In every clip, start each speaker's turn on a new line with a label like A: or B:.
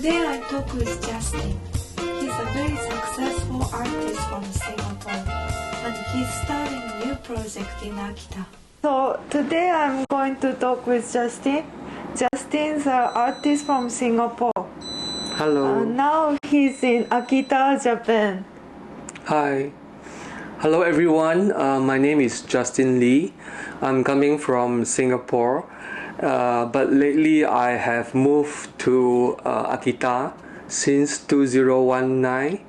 A: Today I talk with Justin. He's a very successful artist from Singapore, and he's starting a new project in Akita. So today I'm going to talk with Justin. Justin's an artist from Singapore.
B: Hello.
A: Now he's in Akita, Japan.
B: Hi. Hello everyone. My name is Justin Lee. I'm coming from Singapore. But lately I have moved to Akita since 2019,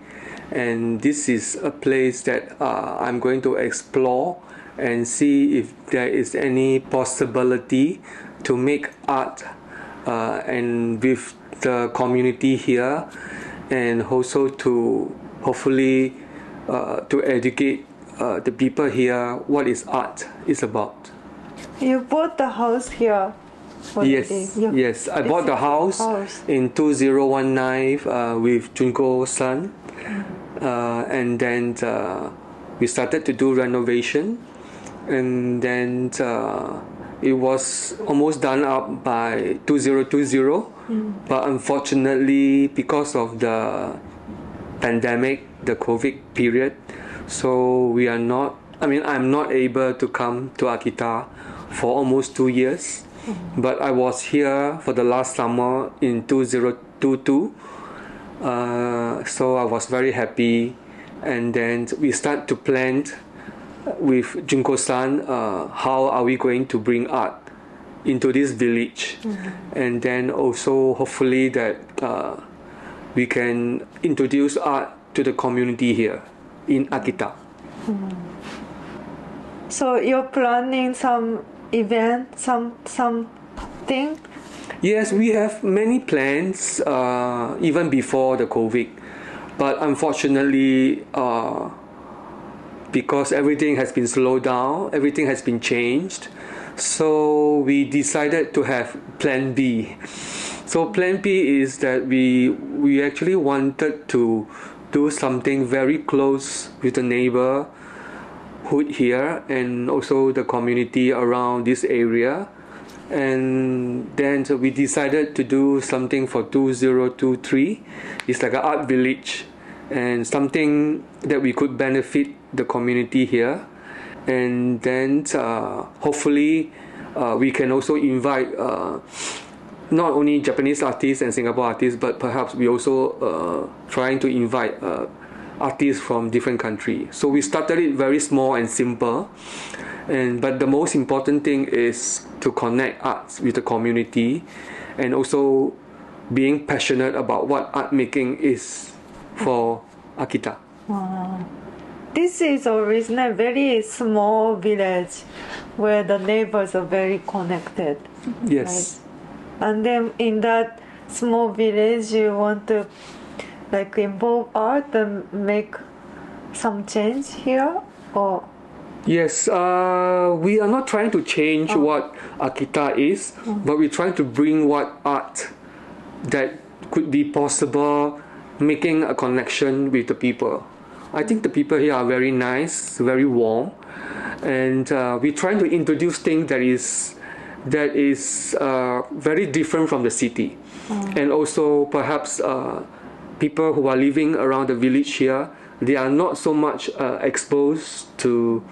B: and this is a place that I'm going to explore and see if there is any possibility to make art and with the community here, and also to hopefully to educate the people here what is art is about.
A: You bought the house here.
B: Yes. I bought the house in 2019 with Junko-san, and then we started to do renovation, and then it was almost done up by 2020, but unfortunately because of the pandemic, the COVID period, so I'm not able to come to Akita for almost 2 years. But I was here for the last summer in 2022, so I was very happy, and then we start to plan with Junko-san how are we going to bring art into this village, and then also hopefully that we can introduce art to the community here in Akita.
A: So you're planning some event, something?
B: Yes, we have many plans even before the COVID, but unfortunately because everything has been slowed down, everything has been changed, so we decided to have plan B. So plan B is that we actually wanted to do something very close with the neighborhood here and also the community around this area, and then so we decided to do something for 2023. It's like an art village and something that we could benefit the community here, and then hopefully we can also invite not only Japanese artists and Singapore artists, but perhaps we also trying to invite artists from different countries. So we started it very small and simple, but the most important thing is to connect arts with the community, and also being passionate about what art making is for Akita.
A: Wow. This is originally a very small village where the neighbors are very connected.
B: Yes.
A: Right? And then in that small village you want to involve art and make some change here, or?
B: Yes, we are not trying to change what Akita is, but we're trying to bring what art that could be possible, making a connection with the people. I think the people here are very nice, very warm, and we're trying to introduce things that is very different from the city, and also perhaps people who are living around the village here, they are not so much exposed to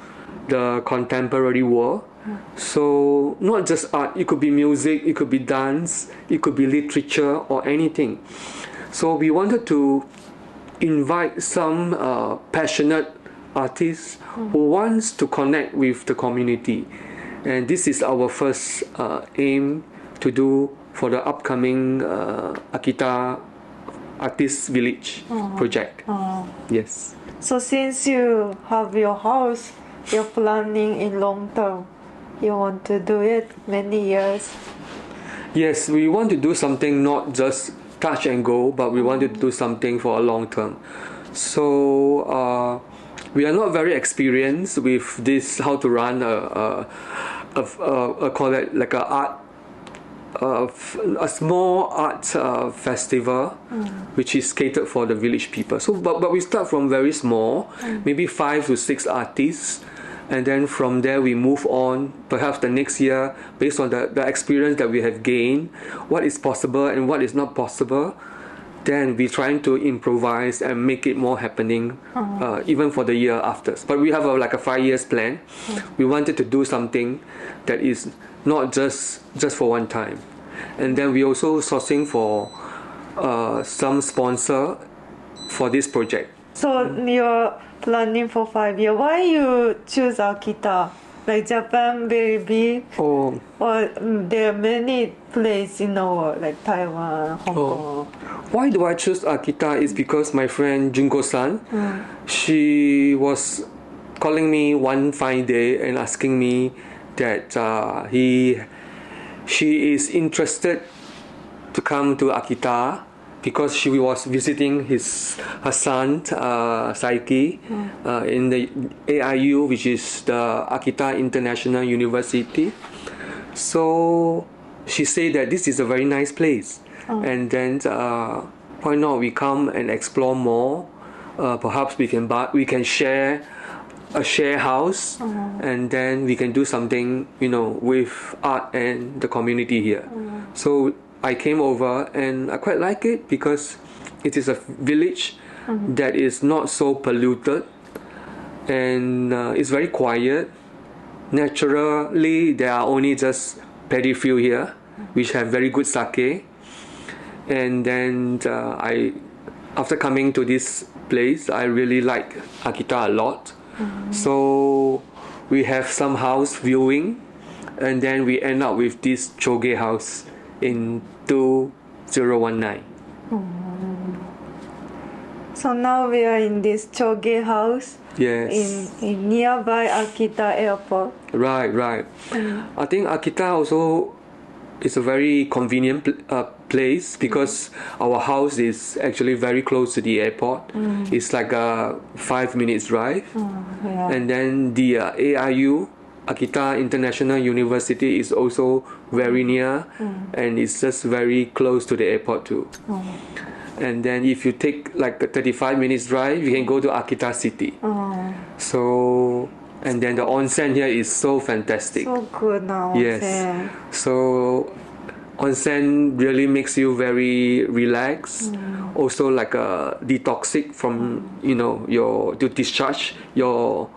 B: the contemporary world. So not just art, it could be music, it could be dance, it could be literature or anything. So we wanted to invite some passionate artists who wants to connect with the community, and this is our first aim to do for the upcoming Akita Artist Village project. Yes.
A: So since you have your house, you're planning in long term. You want to do it many years.
B: Yes, we want to do something not just touch and go, but we want to do something for a long term. So we are not very experienced with this, how to run call it like a small art festival, which is catered for the village people. So, but we start from very small, maybe 5 to 6 artists, and then from there we move on. Perhaps the next year, based on the experience that we have gained, what is possible and what is not possible, then we're trying to improvise and make it more happening, even for the year after. But we have like a 5 years plan. We wanted to do something that is not just for one time. And then we also sourcing for some sponsor for this project.
A: So you're planning for 5 years. Why you choose Akita? Like Japan very big, or there are many places in the world, like Taiwan, Hong Kong.
B: Why do I choose Akita is because my friend Junko-san, she was calling me one fine day and asking me that she is interested to come to Akita because she was visiting her son Saiki in the AIU, which is the Akita International University. So she said that this is a very nice place, and then why not we come and explore more? Perhaps we can share a share house, and then we can do something, with art and the community here. So I came over and I quite like it because it is a village that is not so polluted, and it's very quiet. Naturally, there are only just paddy field here, which have very good sake. And then after coming to this place, I really like Akita a lot. So we have some house viewing, and then we end up with this choge house in 2019.
A: So now we are in this choge house.
B: Yes.
A: In nearby Akita airport.
B: Right. I think Akita also is a very convenient place because our house is actually very close to the airport. It's like a 5 minutes drive. And then the AIU, Akita International University, is also very near, and it's just very close to the airport too. And then if you take like a 35 minutes drive, you can go to Akita City. So, and then the onsen here is so fantastic.
A: So good now.
B: Yes. So onsen really makes you very relaxed. Also like a detoxic from to discharge your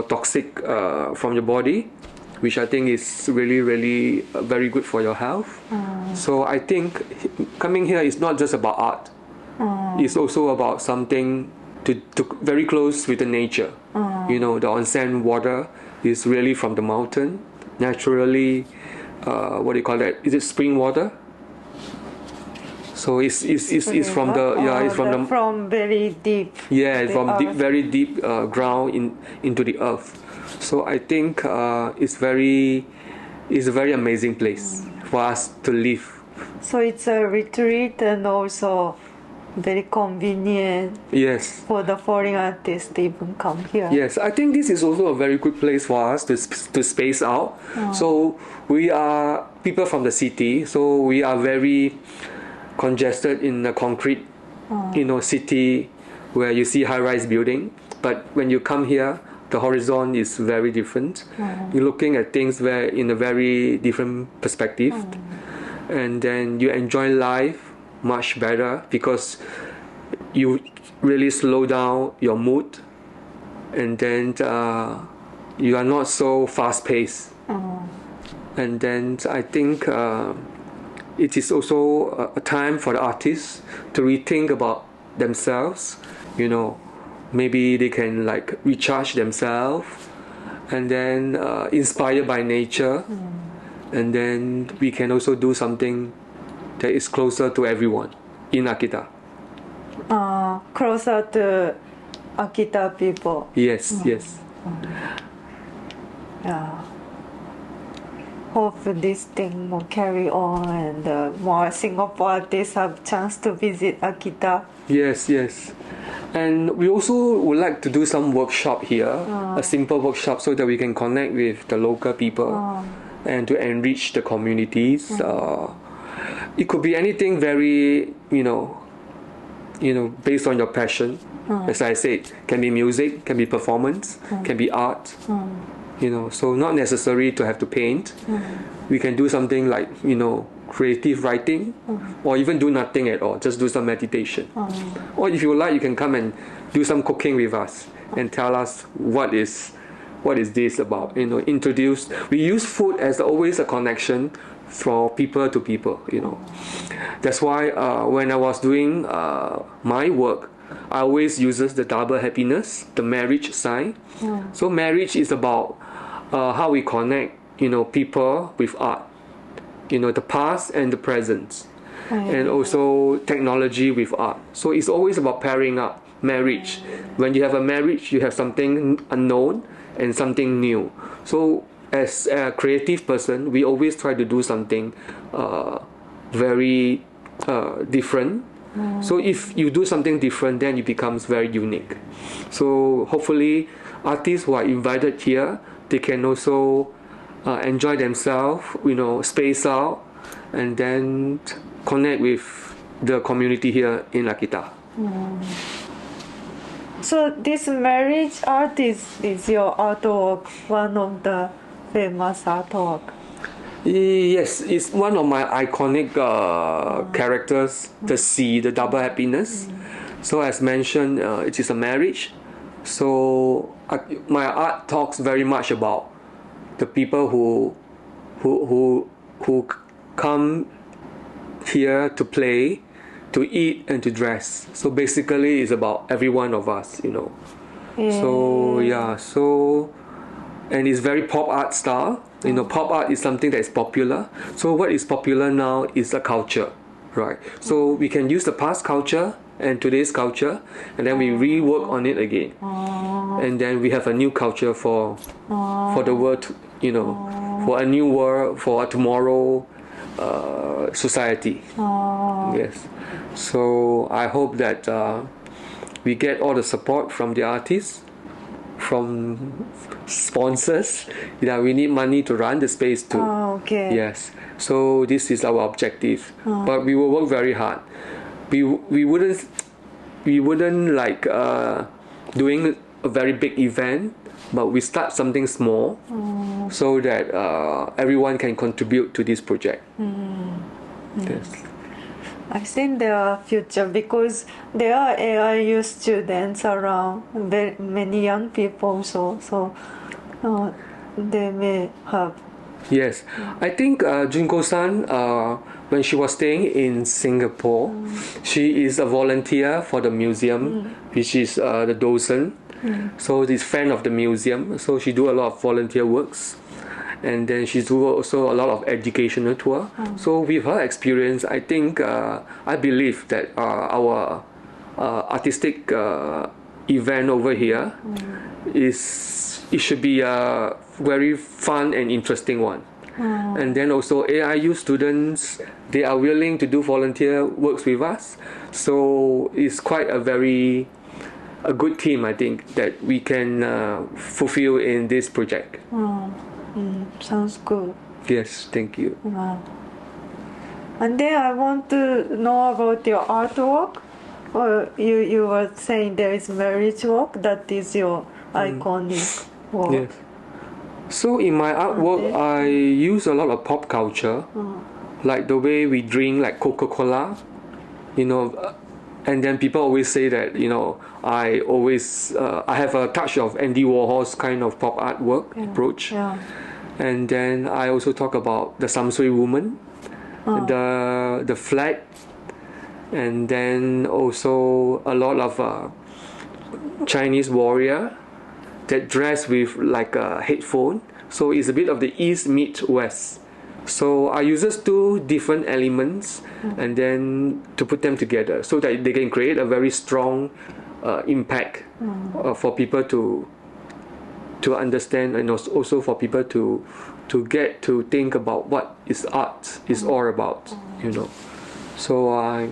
B: toxic from your body, which I think is really very good for your health. So I think coming here is not just about art. It's also about something to very close with the nature. The onsen water is really from the mountain, naturally. What do you call that? Is it spring water? So it's from
A: from very deep.
B: Yeah, from deep, very deep ground into the earth. So I think it's a very amazing place for us to live.
A: So it's a retreat and also very convenient.
B: Yes.
A: For the foreign artists to even come here.
B: Yes, I think this is also a very good place for us to space out. So we are people from the city, so we are very congested in the concrete, city where you see high-rise building. But when you come here, the horizon is very different. You're looking at things in a very different perspective, and then you enjoy life much better because you really slow down your mood, and then you are not so fast-paced. And then I think it is also a time for the artists to rethink about themselves. Maybe they can like recharge themselves, and then inspired by nature, and then we can also do something that is closer to everyone in Akita.
A: Closer to Akita people.
B: Yes.
A: Yeah. Hope this thing will carry on and more Singapore artists have chance to visit Akita.
B: Yes. And we also would like to do some workshop here, a simple workshop, so that we can connect with the local people and to enrich the communities. It could be anything very, based on your passion. As I said, can be music, can be performance, can be art. So not necessary to have to paint. We can do something like creative writing, or even do nothing at all, just do some meditation. Or if you like, you can come and do some cooking with us and tell us what is this about. Introduce. We use food as always a connection for people to people. That's why when I was doing my work, I always uses the double happiness, the marriage sign. So marriage is about how we connect people with art, the past and the present, and also technology with art. So it's always about pairing up marriage. When you have a marriage, you have something unknown and something new. So as a creative person, we always try to do something very different. So if you do something different, then it becomes very unique. So hopefully artists who are invited here, they can also enjoy themselves, space out, and then connect with the community here in Akita.
A: So this marriage art is your artwork, one of the famous artwork?
B: Yes, it's one of my iconic characters, the C, the double happiness. So as mentioned, it is a marriage. So my art talks very much about the people who come here to play, to eat, and to dress. So basically, it's about every one of us, So and it's very pop art style. Pop art is something that is popular. So what is popular now is a culture, right? So we can use the past culture and today's culture, and then we rework on it again, and then we have a new culture for the world, for a new world, for a tomorrow society. Yes. So I hope that we get all the support from the artists, from sponsors. We need money to run the space too.
A: Okay.
B: Yes. So this is our objective. But we will work very hard. We wouldn't like doing a very big event, but we start something small so that everyone can contribute to this project. Yes.
A: I think there are future because there are AIU students around, very many young people, so they may have.
B: Yes, I think Junko-san, when she was staying in Singapore, she is a volunteer for the museum, which is the docent. So she's fan of the museum, so she do a lot of volunteer works. And then she do also a lot of educational tour. So with her experience, I think, I believe that our artistic event over here it should be a very fun and interesting one. And then also AIU students, they are willing to do volunteer works with us. So it's quite a good team, I think, that we can fulfill in this project.
A: Sounds good.
B: Yes, thank you.
A: And then I want to know about your artwork. Or you were saying there is marriage work, that is your iconic work.
B: Yes. So in my artwork, I use a lot of pop culture, like the way we drink like Coca-Cola, and then people always say that, I have a touch of Andy Warhol's kind of pop artwork approach. And then I also talk about the Samsui woman, the flag, and then also a lot of Chinese warrior that dress with like a headphone. So it's a bit of the East meet West. So I uses two different elements and then to put them together so that they can create a very strong impact for people to understand, and also for people to get to think about what is art is all about, So I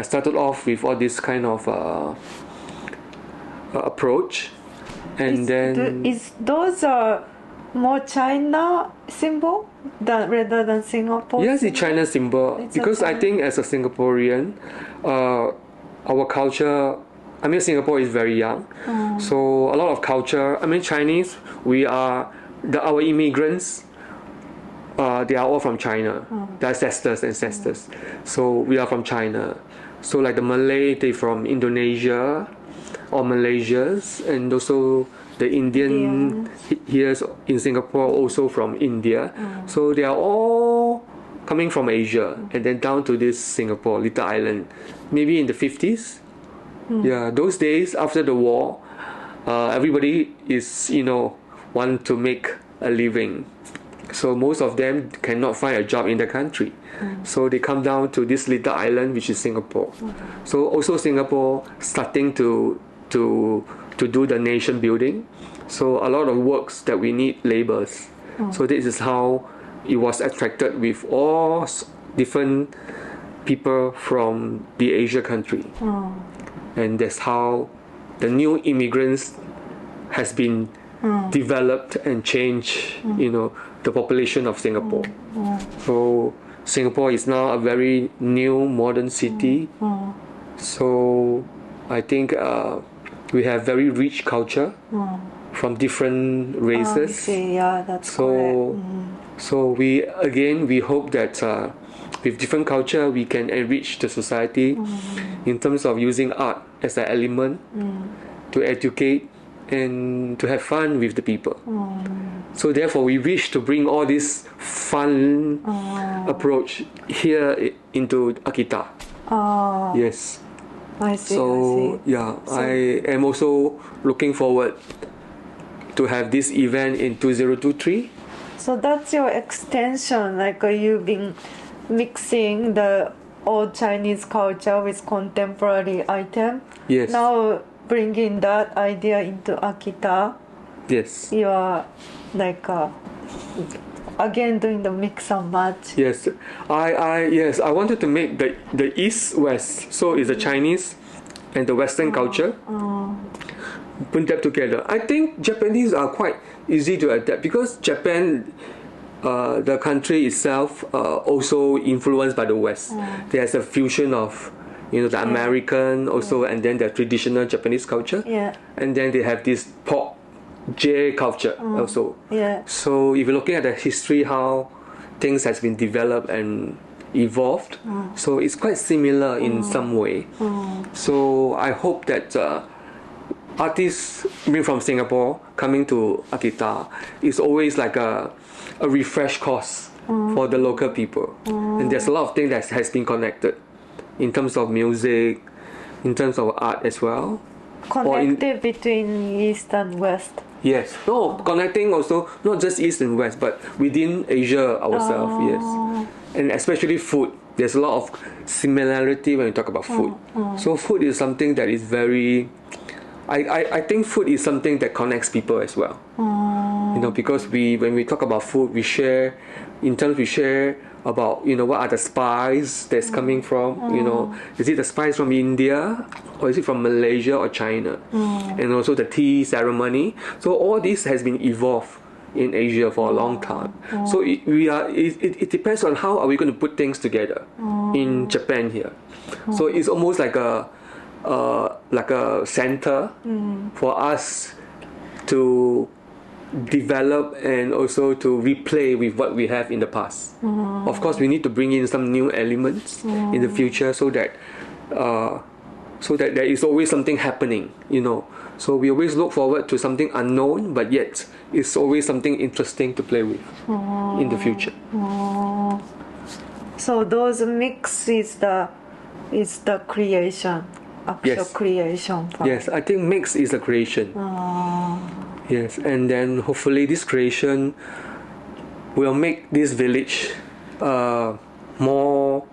B: started off with all this kind of approach, and
A: those are more China symbol rather than Singapore?
B: Yes, it's China symbol because I think as a Singaporean, our culture. Singapore is very young, so a lot of culture. Chinese, we are our immigrants, they are all from China. The ancestors. So we are from China. So like the Malay, they from Indonesia or Malaysians, and also the Indian here in Singapore also from India. So they are all coming from Asia and then down to this Singapore little island, maybe in the 50s. Yeah, those days after the war, everybody is want to make a living. So most of them cannot find a job in the country. So they come down to this little island, which is Singapore. So also Singapore starting to do the nation building. So a lot of works that we need laborers. So this is how it was attracted with all different people from the Asia country. And that's how the new immigrants has been developed and changed, the population of Singapore. So Singapore is now a very new modern city. So I think we have very rich culture from different races.
A: Yeah, that's
B: so
A: correct.
B: So we hope that with different culture we can enrich the society in terms of using art as an element to educate and to have fun with the people. So therefore we wish to bring all this fun approach here into Akita. Yes.
A: I see.
B: So yeah, I am also looking forward to have this event in 2023.
A: So that's your extension, like you've been mixing the old Chinese culture with contemporary item.
B: Yes.
A: Now bringing that idea into Akita.
B: Yes.
A: You are like again doing the mix and match.
B: Yes. I wanted to make the East West. So it's the Chinese and the Western culture. Put them together. I think Japanese are quite easy to adapt because Japan, the country itself, also influenced by the West. There's a fusion of, the American also, and then the traditional Japanese culture.
A: Yeah.
B: And then they have this pop J culture also.
A: Yeah.
B: So if you're looking at the history, how things has been developed and evolved, so it's quite similar in some way. So I hope that artists from Singapore coming to Akita is always like a refresh course for the local people. And there's a lot of things that has been connected in terms of music, in terms of art as well.
A: Connected between East and West.
B: Yes. No, connecting also, not just East and West, but within Asia ourselves, yes. And especially food. There's a lot of similarity when we talk about food. So food is something that is very... I think food is something that connects people as well. Because when we talk about food, we share about what are the spice that's coming from. Is it the spice from India or is it from Malaysia or China? And also the tea ceremony. So all this has been evolved in Asia for a long time. So it depends on how are we going to put things together in Japan here. So it's almost like a center for us to develop and also to replay with what we have in the past. Of course, we need to bring in some new elements in the future so that there is always something happening. So we always look forward to something unknown, but yet it's always something interesting to play with in the future.
A: So those mix is the creation. Actual creation.
B: Yes, I think mix is a creation. Yes, and then hopefully this creation will make this village more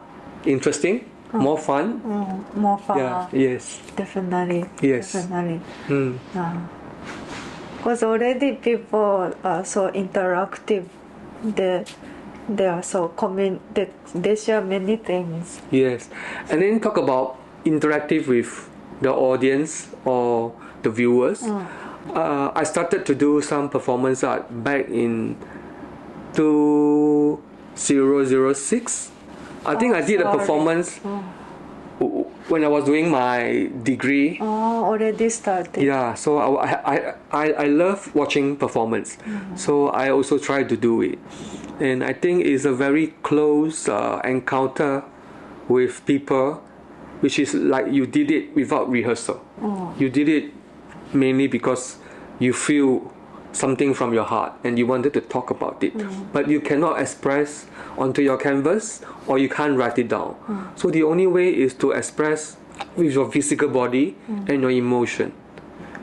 B: interesting, more fun.
A: More fun.
B: Yeah. Yes.
A: Definitely.
B: Yes.
A: Definitely. Because already people are so interactive. They are so they share many things.
B: Yes, and then talk about interactive with the audience or the viewers. I started to do some performance art back in 2006. I think I did a performance when when I was doing my degree.
A: Oh, already started.
B: Yeah, so I love watching performance. So I also try to do it. And I think it's a very close encounter with people, which is like you did it without rehearsal. You did it mainly because you feel something from your heart and you wanted to talk about it, but you cannot express onto your canvas, or you can't write it down. So the only way is to express with your physical body and your emotion,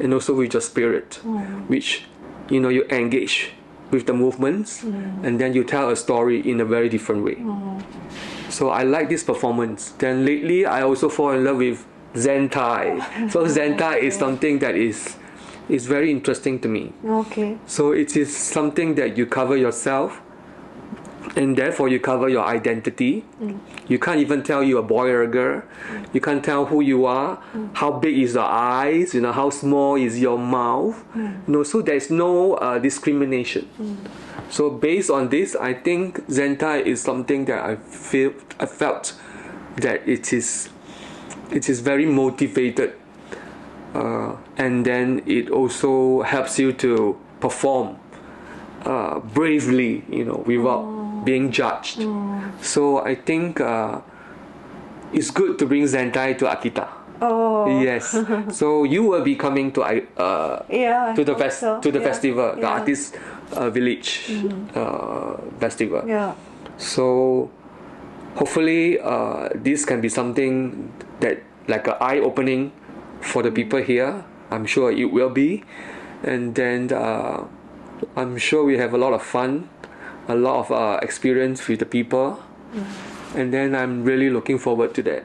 B: and also with your spirit, which you engage with the movements, and then you tell a story in a very different way. So I like this performance. Then lately I also fall in love with Zentai. So Zentai is something that is very interesting to me.
A: Okay.
B: So it is something that you cover yourself, and therefore you cover your identity. You can't even tell you're a boy or a girl. You can't tell who you are, how big is your eyes, how small is your mouth. So there's no discrimination. So based on this, I think Zentai is something that I felt that it is very motivated. And then it also helps you to perform bravely, without being judged. So I think it's good to bring Zentai to Akita.
A: Oh.
B: Yes. So you will be coming to the festival, the artist village festival.
A: Yeah.
B: So hopefully this can be something that like an eye-opening for the people here. I'm sure it will be. And then I'm sure we have a lot of fun, a lot of experience with the people. And then I'm really looking forward to that.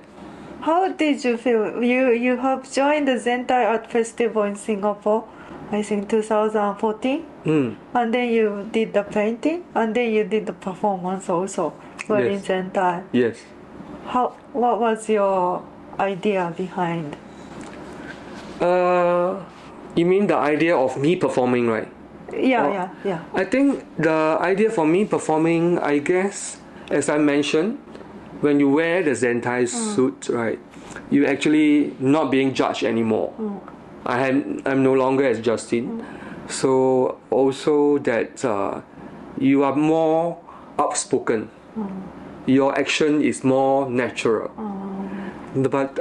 A: How did you feel? You have joined the Zentai Art Festival in Singapore, I think 2014. And then you did the painting, and then you did the performance also in Zentai.
B: Yes.
A: What was your idea behind?
B: You mean the idea of me performing, right?
A: Yeah.
B: I think the idea for me performing, I guess, as I mentioned, when you wear the Zentai suit, right, you actually not being judged anymore. I'm no longer as Justin. So also that you are more outspoken. Your action is more natural. But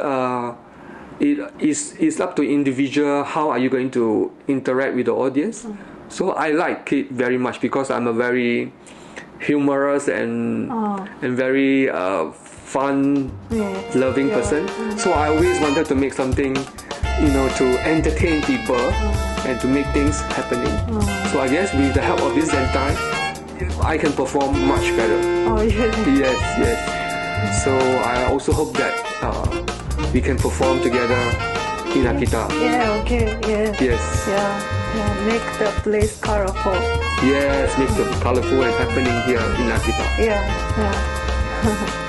B: it's up to individual how are you going to interact with the audience. So I like it very much because I'm a very humorous and very fun loving person. So I always wanted to make something to entertain people and to make things happening. So I guess with the help of this Zentai, I can perform much better. Yes. So I also hope that we can perform together in Akita. Yes.
A: Make the place colorful.
B: Yes, make it colorful and happening here in Akita.
A: Yeah.